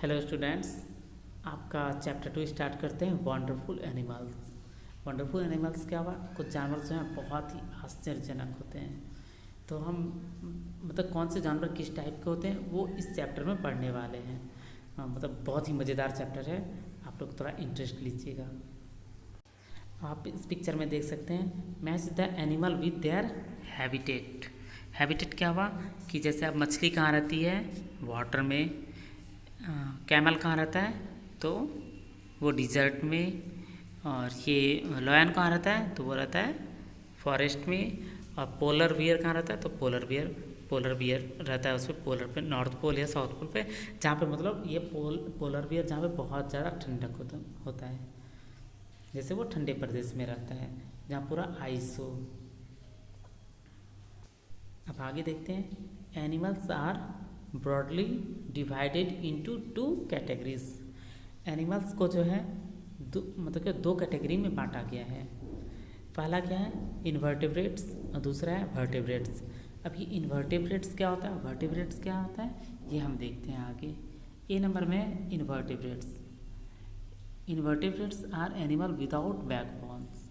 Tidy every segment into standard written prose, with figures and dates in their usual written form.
Hello students, आपका chapter 2 start करते हैं। Wonderful animals. वंडरफुल एनिमल्स क्या हुआ? कुछ जानवर जो हैं बहुत ही आश्चर्यजनक होते हैं। तो हम मतलब कौन से जानवर किस टाइप के होते हैं वो इस चैप्टर में पढ़ने वाले हैं। मतलब बहुत ही मज़ेदार चैप्टर है, आप लोग थोड़ा इंटरेस्ट लीजिएगा। आप इस पिक्चर में देख सकते हैं, match the animal with their habitat. Habitat क्या हुआ कि जैसे अब मछली कहाँ रहती है? वाटर में। कैमल कहाँ रहता है? तो वो डिजर्ट में। और ये लॉयन कहाँ रहता है? तो वो रहता है फॉरेस्ट में। और पोलर बियर कहाँ रहता है? तो पोलर बियर रहता है उस पर पोलर पे, नॉर्थ पोल या साउथ पोल पे, जहाँ पे मतलब ये पोलर बियर जहाँ पे बहुत ज़्यादा ठंडक होता है। जैसे वो ठंडे प्रदेश में रहता है जहाँ पूरा आइस हो। अब आगे देखते हैं। Animals are broadly divided into 2 categories. Animals को जो है मतलब कि 2 कैटेगरी में बांटा गया है। पहला क्या है? इन्वर्टिब्रेट्स और दूसरा है वर्टिब्रेट्स। अब ये इन्वर्टिब्रेट्स क्या होता है, वर्टिब्रेट्स क्या होता है, ये हम देखते हैं आगे। ए नंबर में invertebrates. Invertebrates are animal without backbones.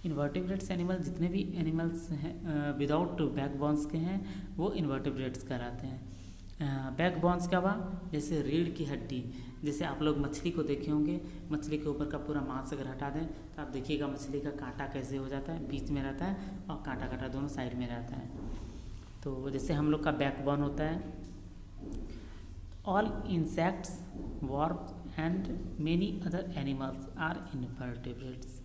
Invertebrates animal जितने भी एनिमल्स हैं विदाउट बैकबोन्स के हैं वो इन्वर्टिब्रेट्स कहलाते हैं। बैकबोन्स क्या हुआ? जैसे रीढ़ की हड्डी। जैसे आप लोग मछली को देखे होंगे, मछली के ऊपर का पूरा मांस अगर हटा दें तो आप देखिएगा मछली का कांटा कैसे हो जाता है, बीच में रहता है और कांटा कांटा दोनों साइड में रहता है। तो जैसे हम लोग का बैकबोन होता है। All insects, worms and many other animals are invertebrates.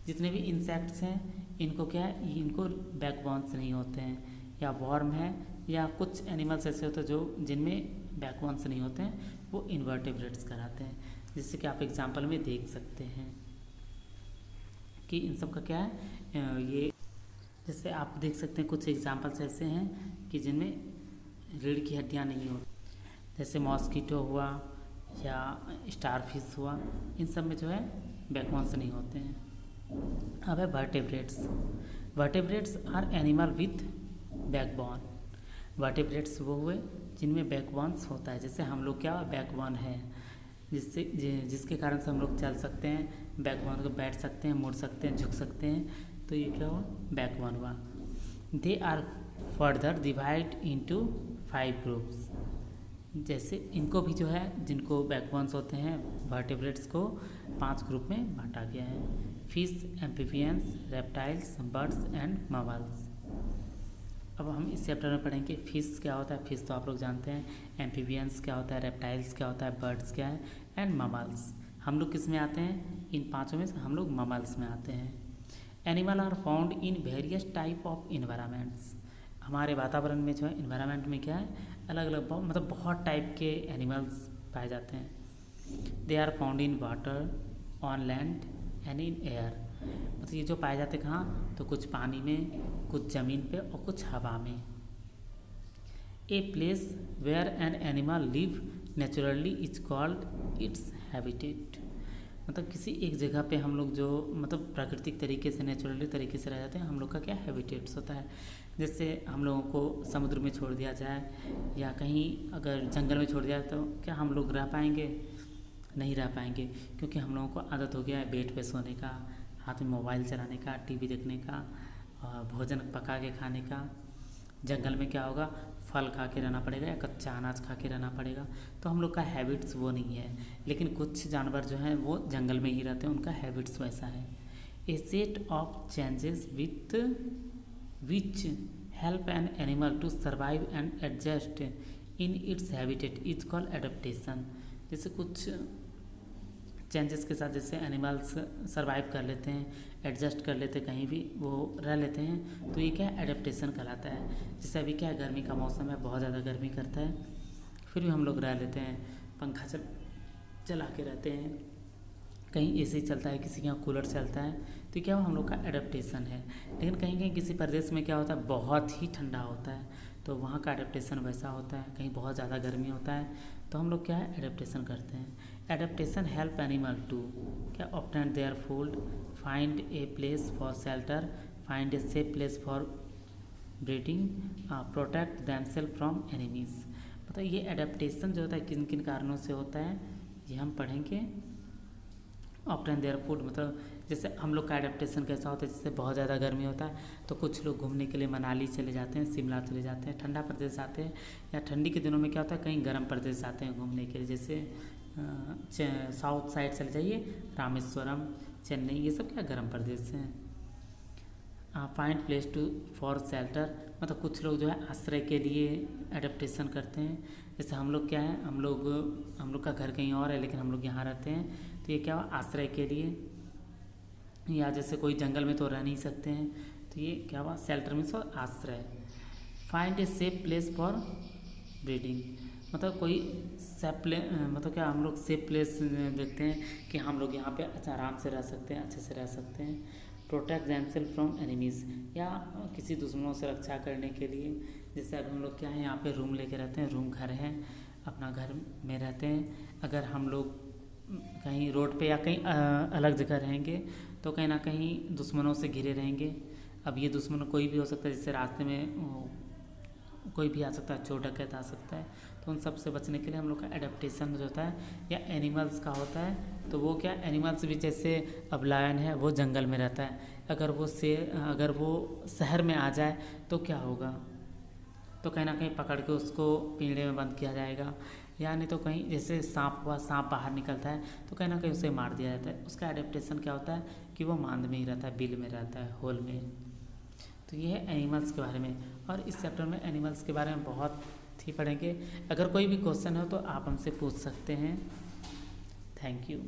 जितने भी इंसेक्ट्स हैं इनको क्या है, इनको बैकबोन्स नहीं होते हैं, या वर्म है या कुछ एनिमल्स ऐसे होते हैं जो जिनमें बैकबोन्स नहीं होते हैं, वो इन्वर्टिब्रेट्स कहलाते हैं। जैसे कि आप एग्जांपल में देख सकते हैं कि इन सब का क्या है। ये जैसे आप देख सकते हैं कुछ एग्जांपल्स ऐसे हैं कि जिनमें रीढ़ की हड्डियाँ नहीं होती, जैसे मॉस्किटो हुआ या स्टारफिश हुआ, इन सब में जो है बैकबोन्स नहीं होते हैं। अब है vertebrates. Vertebrates are animal with backbone. Vertebrates वो हुए जिनमें बैकबोन्स होता है। जैसे हम लोग क्या बैकबोन है, जिसके कारण से हम लोग चल सकते हैं, बैकबोन को बैठ सकते हैं, मुड़ सकते हैं, झुक सकते हैं, तो ये क्या हुआ? बैकबोन हुआ। They are further divide into 5 groups. जैसे इनको भी जो है जिनको बैकबोन्स होते हैं वर्टेब्रेट्स को 5 ग्रुप में बांटा गया है। Fish, amphibians, reptiles, birds and mammals. अब हम इस चैप्टर में पढ़ेंगे फिश क्या होता है। फिश तो आप लोग जानते हैं। एम्फीबियंस क्या होता है, रेप्टाइल्स क्या होता है, बर्ड्स क्या है, एंड ममल्स। हम लोग किस में आते हैं? इन पाँचों में से हम लोग ममल्स में आते हैं। Animal are found in various type of environments. हमारे वातावरण में जो है इन्वायरमेंट में क्या है, अलग अलग मतलब बहुत टाइप के एनिमल्स पाए जाते हैं। They are found in water, on land and in air. मतलब ये जो पाए जाते कहाँ, तो कुछ पानी में, कुछ ज़मीन पे और कुछ हवा में। A place where an animal live naturally is called its habitat. मतलब किसी एक जगह पे हम लोग जो मतलब प्राकृतिक तरीके से, नेचुरली तरीके से रह जाते हैं, हम लोग का क्या हैबिटेट्स होता है। जैसे हम लोगों को समुद्र में छोड़ दिया जाए या कहीं अगर जंगल में छोड़ दिया जाए तो क्या हम लोग रह पाएंगे? नहीं रह पाएंगे, क्योंकि हम लोगों को आदत हो गया है बेड पे सोने का, हाथ में मोबाइल चलाने का, टीवी देखने का, और भोजन पका के खाने का। जंगल में क्या होगा? फल खा के रहना पड़ेगा या कच्चा अनाज खा के रहना पड़ेगा। तो हम लोग का हैबिट्स वो नहीं है। लेकिन कुछ जानवर जो हैं वो जंगल में ही रहते हैं, उनका हैबिट्स वैसा है। A set of changes with which help an animal to survive and adjust in its habitat is called adaptation. जैसे कुछ चेंजेस के साथ जैसे एनिमल्स सर्वाइव कर लेते हैं, एडजस्ट कर लेते हैं, कहीं भी वो रह लेते हैं, तो ये क्या है? एडेप्टेशन कहलाता है। जैसे अभी क्या है, गर्मी का मौसम है, बहुत ज़्यादा गर्मी करता है, फिर भी हम लोग रह लेते हैं, पंखा चला के रहते हैं, कहीं एसी चलता है, किसी के यहाँ कूलर चलता है, तो क्या हम लोग का एडेप्टेशन है। लेकिन कहीं कहीं किसी प्रदेश में क्या होता है, बहुत ही ठंडा होता है, तो वहाँ का एडेप्टेशन वैसा होता है। कहीं बहुत ज़्यादा गर्मी होता है तो हम लोग क्या है, एडेप्टेशन करते हैं। एडेप्टेशन हेल्प एनिमल टू क्या obtain their food, find a place for shelter, find a safe place for breeding, protect themselves from enemies. मतलब ये एडेप्टेशन जो होता है किन किन कारणों से होता है ये हम पढ़ेंगे। ऑप्टेन देयर फूड, मतलब जैसे हम लोग का एडेप्टेशन कैसा होता है, जैसे बहुत ज़्यादा गर्मी होता है तो कुछ लोग घूमने के लिए मनाली चले जाते हैं, शिमला चले जाते हैं, ठंडा प्रदेश जाते हैं, या ठंडी के दिनों में क्या होता है कहीं गर्म प्रदेश जाते हैं घूमने के लिए, जैसे साउथ साइड चले जाइए, रामेश्वरम, चेन्नई, ये सब क्या गर्म प्रदेश हैं। Find place to for shelter, मतलब कुछ लोग जो है आश्रय के लिए एडेप्टेशन करते हैं। जैसे हम लोग क्या है, हम लोग का घर कहीं और है लेकिन हम लोग यहाँ रहते हैं, तो ये क्या हुआ आश्रय के लिए, या जैसे कोई जंगल में तो रह नहीं सकते हैं तो ये क्या हुआ शेल्टर मीन्स आश्रय। Find a safe place for breeding, मतलब कोई मतलब क्या हम लोग सेफ प्लेस देखते हैं कि हम लोग यहाँ पे अच्छा आराम से रह सकते हैं, अच्छे से रह सकते हैं। प्रोटेक्ट देमसेल्फ फ्रॉम एनिमीज़, या किसी दुश्मनों से रक्षा करने के लिए, जैसे अब हम लोग क्या है यहाँ पे रूम लेके रहते हैं, रूम घर है, अपना घर में रहते हैं। अगर हम लोग कहीं रोड पे या कहीं अलग जगह रहेंगे तो कहीं ना कहीं दुश्मनों से घिरे रहेंगे। अब ये दुश्मन कोई भी हो सकता है, जैसे रास्ते में कोई भी आ सकता है, चोर डकैत आ सकता है, तो उन सब से बचने के लिए हम लोग का एडेप्टेशन जो होता है या एनिमल्स का होता है। तो वो क्या एनिमल्स भी, जैसे अब लायन है वो जंगल में रहता है, अगर वो शहर में आ जाए तो क्या होगा, तो कहीं ना कहीं पकड़ के उसको पिंजरे में बंद किया जाएगा, या नहीं तो कहीं जैसे सांप हुआ, सांप बाहर निकलता है तो कहीं ना कहीं उसे मार दिया जाता है। उसका एडेप्टेशन क्या होता है कि वो मांद में ही रहता है, बिल में रहता है, होल में। तो ये है एनिमल्स के बारे में, और इस चैप्टर में एनिमल्स के बारे में बहुत ही पढ़ेंगे। अगर कोई भी क्वेश्चन हो तो आप हमसे पूछ सकते हैं। Thank you.